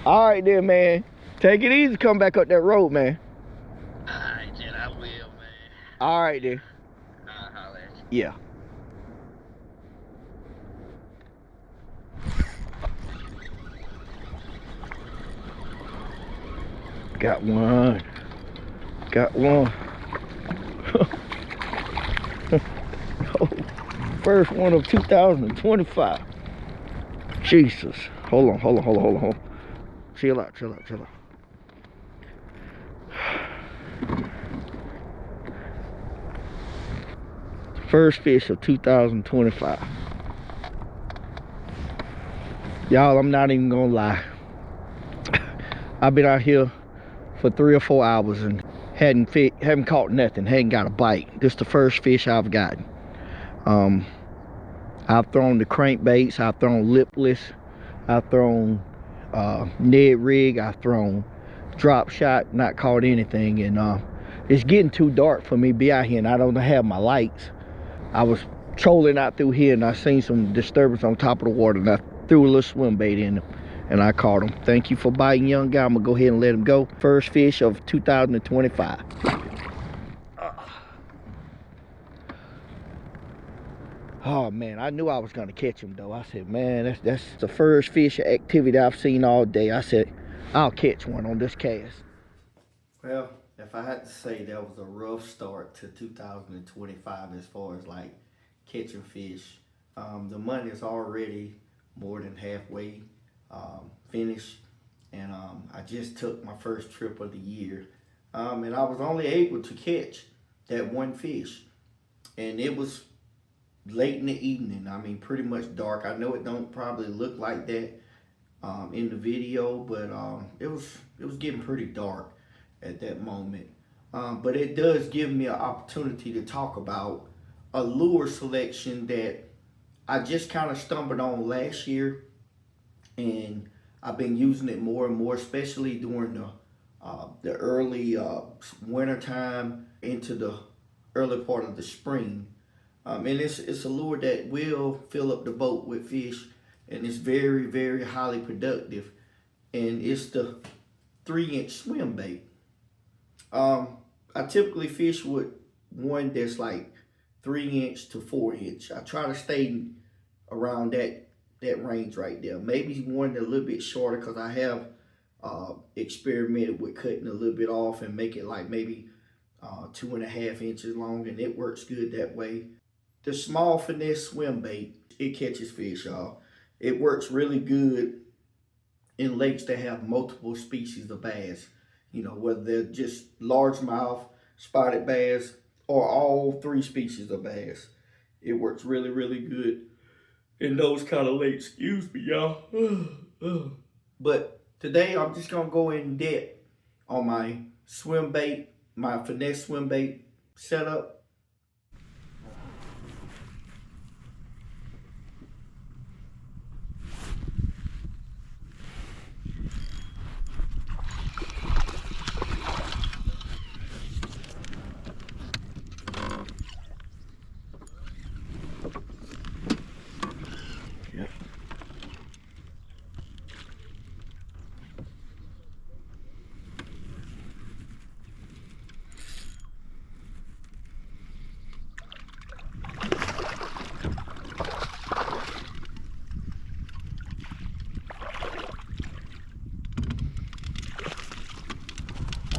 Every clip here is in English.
All right then, man. Take it easy. Come back up that road, man. All right, then I will, man. All right then. I'll holler at you. Yeah. Got one. Got one. Oh, first one of 2025. Jesus. Hold on. Chill out. First fish of 2025. Y'all, I'm not even gonna lie. I've been out here for 3 or 4 hours and haven't caught nothing, hadn't got a bite. This is the first fish I've gotten. I've thrown the crankbaits, I've thrown lipless, I've thrown Ned rig, I've thrown drop shot, not caught anything. And it's getting too dark for me to be out here, and I don't have my lights. I was trolling out through here and I seen some disturbance on top of the water, and I threw a little swim bait in them and I caught him. Thank you for biting, young guy. I'm gonna go ahead and let him go. First fish of 2025. Oh man, I knew I was gonna catch him though. I said, man, that's the first fish activity I've seen all day. I said, I'll catch one on this cast. Well, if I had to say, that was a rough start to 2025 as far as like catching fish. The money is already more than halfway finished, and I just took my first trip of the year, and I was only able to catch that one fish, and it was late in the evening. I mean, pretty much dark. I know it don't probably look like that in the video, but it was getting pretty dark at that moment. But it does give me an opportunity to talk about a lure selection that I just kind of stumbled on last year, and I've been using it more and more, especially during the early winter time into the early part of the spring. And it's a lure that will fill up the boat with fish, and it's very, very highly productive. And it's the 3-inch swim bait. I typically fish with one that's like 3-inch to 4-inch. I try to stay around that range right there. Maybe one a little bit shorter, because I have experimented with cutting a little bit off and make it like maybe 2.5 inches long, and it works good that way. The small finesse swim bait, it catches fish, y'all. It works really good in lakes that have multiple species of bass. You know, whether they're just largemouth, spotted bass, or all 3 species of bass. It works really, really good in those kind of lakes. Excuse me, y'all. But today I'm just gonna go in depth on my swim bait, my finesse swim bait setup.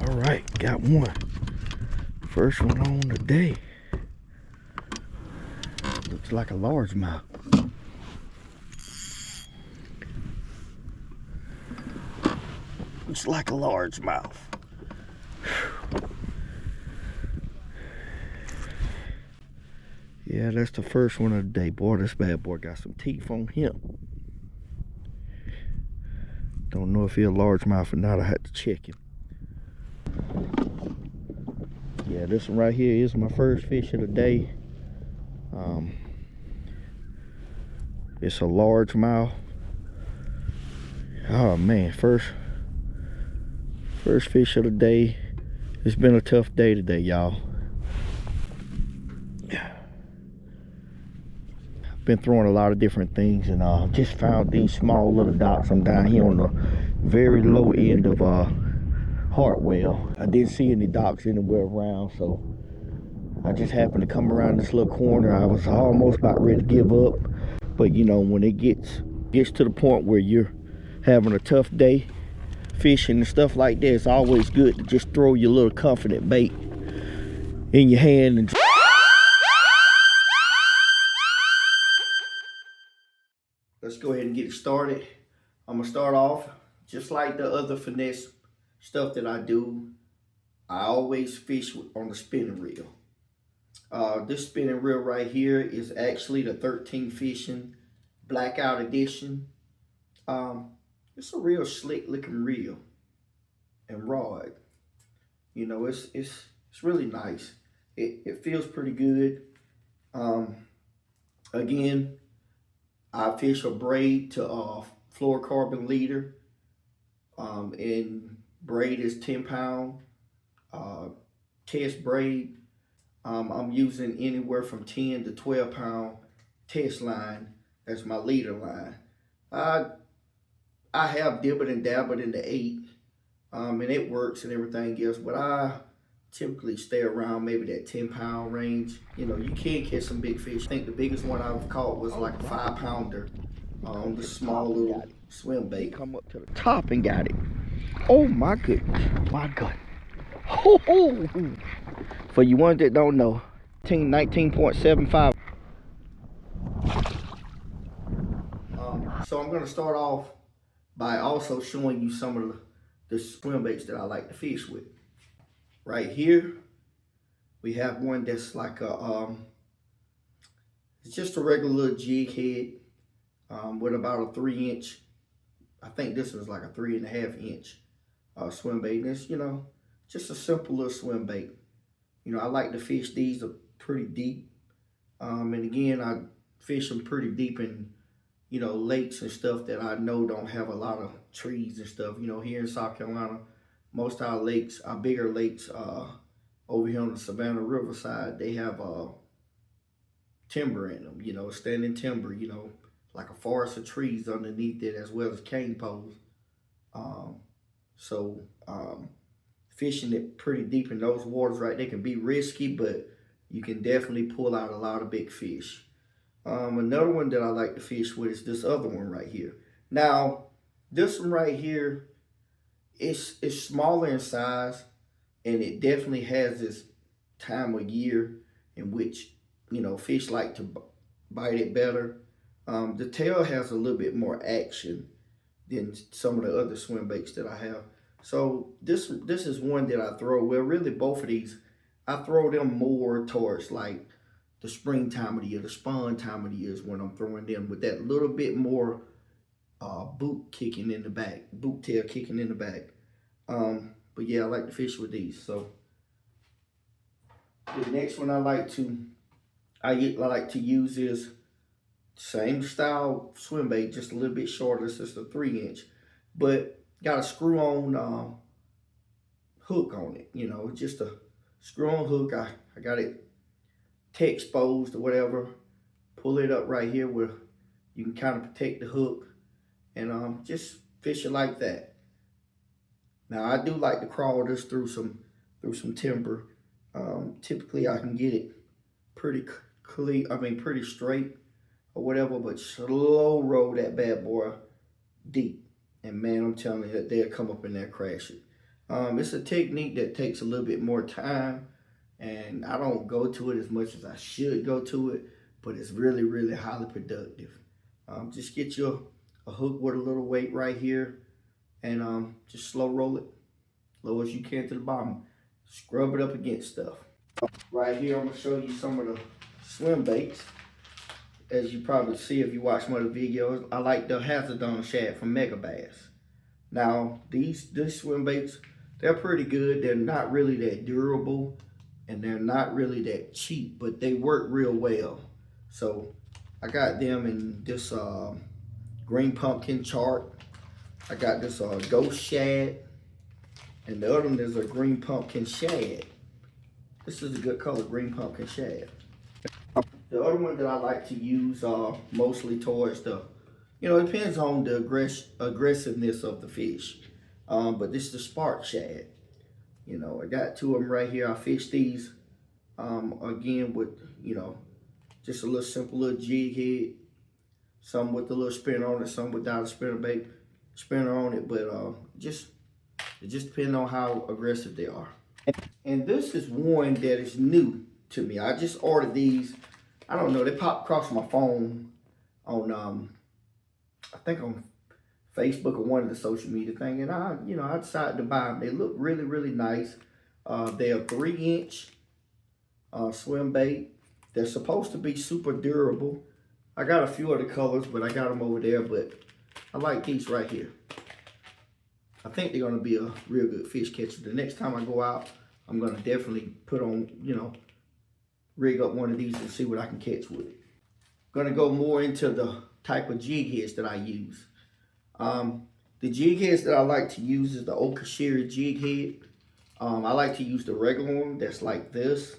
All right, got one. First one on the day. Looks like a largemouth. Looks like a largemouth. Yeah, that's the first one of the day. Boy, this bad boy got some teeth on him. Don't know if he's a largemouth or not. I had to check him. Yeah, this one right here is my first fish of the day. It's a largemouth. Oh man, first fish of the day. It's been a tough day today, y'all. I've been throwing a lot of different things, and just found these small little docks. I'm down here on the very low end of Hartwell. I didn't see any docks anywhere around, so I just happened to come around this little corner. I was almost about ready to give up, but you know, when it gets to the point where you're having a tough day fishing and stuff like that, it's always good to just throw your little confident bait in your hand and let's go ahead and get it started. I'm gonna start off just like the other finesse stuff that I do. I always fish on the spinning reel. This spinning reel right here is actually the 13 Fishing Blackout Edition. It's a real slick looking reel and rod. You know, it's really nice. It feels pretty good. Again, I fish a braid to fluorocarbon leader. And braid is 10-pound test braid. I'm using anywhere from 10 to 12-pound test line. That's my leader line. I have dibbled and dabbled in the 8, and it works and everything else, but I typically stay around maybe that 10-pound range. You know, you can catch some big fish. I think the biggest one I've caught was like a 5-pounder on the small little swim bait. Come up to the top and got it. Oh my goodness, my God. Oh. For you ones that don't know, 19.75. So I'm gonna start off by also showing you some of the swim baits that I like to fish with. Right here, we have one that's like a, it's just a regular little jig head with about a 3-inch, I think this was like a 3.5-inch swim bait. And it's, you know, just a simple little swim bait. You know, I like to fish these are pretty deep. And again, I fish them pretty deep in, you know, lakes and stuff that I know don't have a lot of trees and stuff. You know, here in South Carolina, most of our lakes, our bigger lakes, over here on the Savannah River side, they have timber in them, you know, standing timber, you know, like a forest of trees underneath it, as well as cane poles. Fishing it pretty deep in those waters, right, they can be risky, but you can definitely pull out a lot of big fish. Another one that I like to fish with is this other one right here. Now, this one right here, it's smaller in size, and it definitely has this time of year in which, you know, fish like to bite it better. The tail has a little bit more action than some of the other swim baits that I have. So this is one that I throw, well, really both of these, I throw them more towards like the springtime of the year, the spawn time of the year is when I'm throwing them with that little bit more boot kicking in the back, boot tail kicking in the back. But yeah, I like to fish with these. So the next one I like to use is same style swim bait, just a little bit shorter. It's just a 3-inch, but got a screw-on hook on it. You know, just a screw-on hook. I got it exposed or whatever. Pull it up right here where you can kind of protect the hook, and just fish it like that. Now I do like to crawl this through some timber. Typically I can get it pretty clean, pretty straight or whatever, but slow roll that bad boy deep. And man, I'm telling you that they'll come up in there, crash it. It's a technique that takes a little bit more time, and I don't go to it as much as I should go to it, but it's really, really highly productive. Just get you a hook with a little weight right here, and just slow roll it, low as you can to the bottom. Scrub it up against stuff. Right here, I'm gonna show you some of the swim baits. As you probably see if you watch my other videos, I like the Hazardon shad from Mega Bass. Now, these swim baits, they're pretty good. They're not really that durable, and they're not really that cheap, but they work real well. So I got them in this green pumpkin chart. I got this ghost shad, and the other one is a green pumpkin shad. This is a good color, green pumpkin shad. The other one that I like to use mostly towards the You know, it depends on the aggressiveness of the fish. But this is the spark shad. You know, I got two of them right here. I fished these again with, you know, just a little simple little jig head. Some with a little spinner on it, some without a spinner on it. But it just depends on how aggressive they are. And this is one that is new to me. I just ordered these. I don't know, they popped across my phone on I think on Facebook or one of the social media thing, and I decided to buy them. They look really, really nice. They're a 3-inch swim bait. They're supposed to be super durable. I got a few other colors, but I got them over there. But I like these right here. I think they're gonna be a real good fish catcher. The next time I go out, I'm gonna definitely put on, you know, rig up one of these and see what I can catch with it. Gonna go more into the type of jig heads that I use. The jig heads that I like to use is the Okashiri jig head. I like to use the regular one that's like this.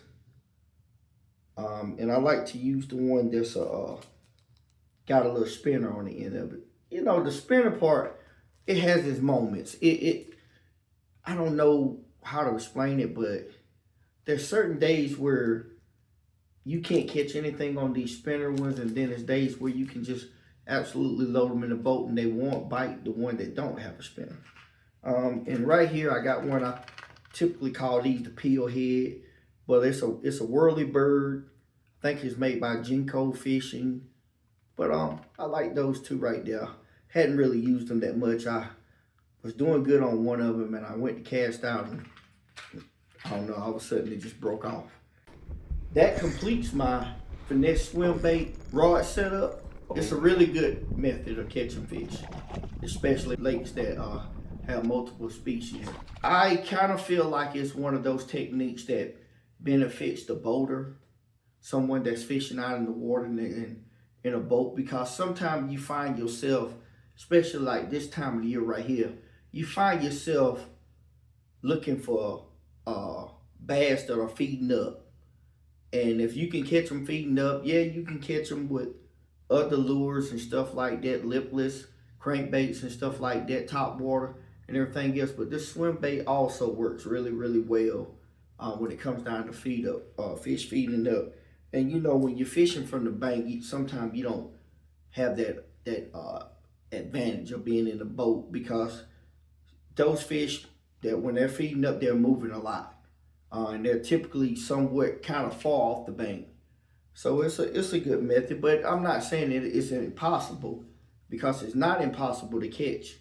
And I like to use the one that's got a little spinner on the end of it. You know, the spinner part, it has its moments. I don't know how to explain it, but there's certain days where you can't catch anything on these spinner ones, and then there's days where you can just absolutely load them in the boat and they won't bite the one that don't have a spinner. And right here I got one. I typically call these the peel head, but it's a whirly bird. I think it's made by Jinko Fishing, but I like those two right there. Hadn't really used them that much. I was doing good on one of them, and I went to cast out, and I don't know, all of a sudden it just broke off. That completes my finesse swim bait rod setup. It's a really good method of catching fish, especially lakes that have multiple species. I kind of feel like it's one of those techniques that benefits the boater, someone that's fishing out in the water and in a boat, because sometimes you find yourself, especially like this time of the year right here, you find yourself looking for bass that are feeding up. And if you can catch them feeding up, yeah, you can catch them with other lures and stuff like that, lipless, crankbaits and stuff like that, top water and everything else. But this swim bait also works really, really well when it comes down to fish feeding up. And you know, when you're fishing from the bank, sometimes you don't have that advantage of being in the boat, because those fish that when they're feeding up, they're moving a lot. And they're typically somewhat kind of far off the bank. So it's a good method, but I'm not saying that it's impossible, because it's not impossible to catch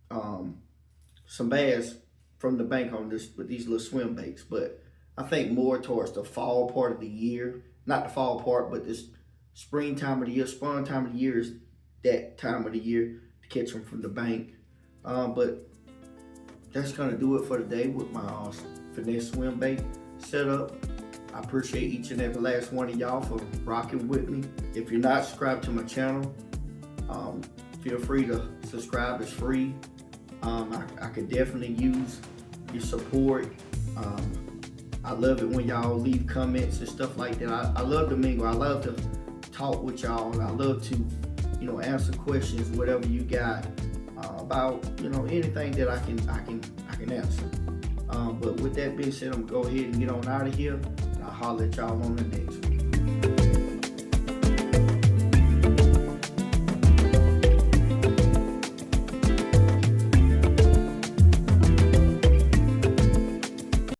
some bass from the bank on this with these little swim baits. But I think more towards the fall part of the year, not the fall part, but this spring time of the year, spawn time of the year is that time of the year to catch them from the bank. But that's gonna do it for today with my finesse swim bait setup. I appreciate each and every last one of y'all for rocking with me. If you're not subscribed to my channel, feel free to subscribe. It's free. I could definitely use your support. I love it when y'all leave comments and stuff like that. I love to mingle. I love to talk with y'all. I love to, you know, answer questions, whatever you got about, you know, anything that I can answer. But with that being said, I'm gonna go ahead and get on out of here, and I'll holler at y'all on the next one.